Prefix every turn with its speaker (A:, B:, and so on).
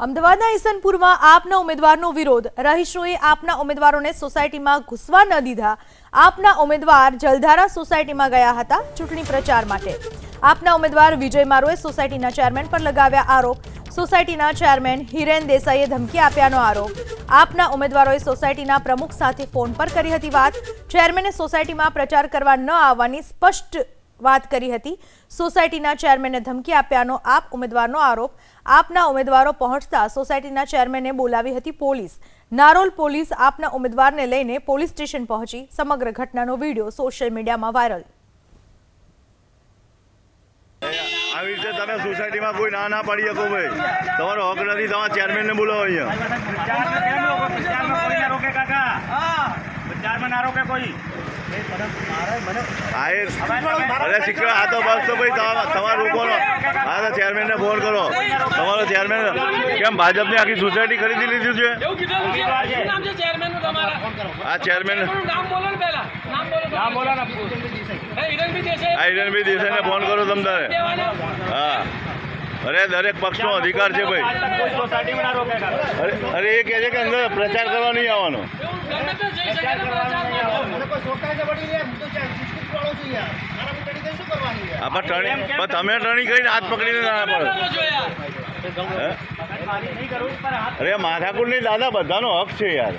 A: અમદાવાદના ઈસનપુરમાં આપના ઉમેદવારનો વિરોધ. રહીશોએ આપના ઉમેદવારોને સોસાયટીમાં ઘૂસવા ન દીધા. આપના ઉમેદવાર જલધારા સોસાયટીમાં ગયા હતા ચૂંટણી પ્રચાર માટે. આપના ઉમેદવાર વિજય મારોએ સોસાયટીના ચેરમેન પર લગાવ્યા આરોપ. સોસાયટીના ચેરમેન હિરેન દેસાઈએ ધમકી આપ્યાનો આરોપ. આપના ઉમેદવારોએ સોસાયટીના પ્રમુખ સાથે ફોન પર કરી હતી વાત. ચેરમેને સોસાયટીમાં પ્રચાર કરવા ન આવવાની સ્પષ્ટ વાત કરી હતી. સોસાયટીના ચેરમેને ધમકી આપ્યાનો આપ ઉમેદવારનો આરોપ. આપના ઉમેદવારો પહોંચતા સોસાયટીના ચેરમેને બોલાવી હતી પોલીસ. નારોલ પોલીસ આપના ઉમેદવારને લઈને પોલીસ સ્ટેશન પહોંચી. સમગ્ર ઘટનાનો વિડીયો સોશિયલ મીડિયામાં વાયરલ.
B: આવી રીતે તમે સોસાયટીમાં કોઈ ના પાડી શકો ભાઈ. તમારો હક નથી. તમારા ચેરમેનને બોલાવો અહીંયા. શીખવા આ તો બસ તો ભાઈ તમારા લોકોનો. હા તો ચેરમેનને ફોન કરો. તમારો ચેરમેન કેમ ભાજપની આખી સોસાયટી ખરીદી લીધી છે? આ ચેરમેન હિરણભાઈ દેસાઈને ફોન કરો તમ તારે. હા અરે દરેક પક્ષનો અધિકાર છે ભાઈ. અરે એ કહે છે કે અંદર પ્રચાર કરવા નહીં આવવાનો. તમે ટર્નિંગ કરીને હાથ પકડીને ના પડો. અરે માથાકૂટ નહીં દાદા, બધાનો હક છે યાર.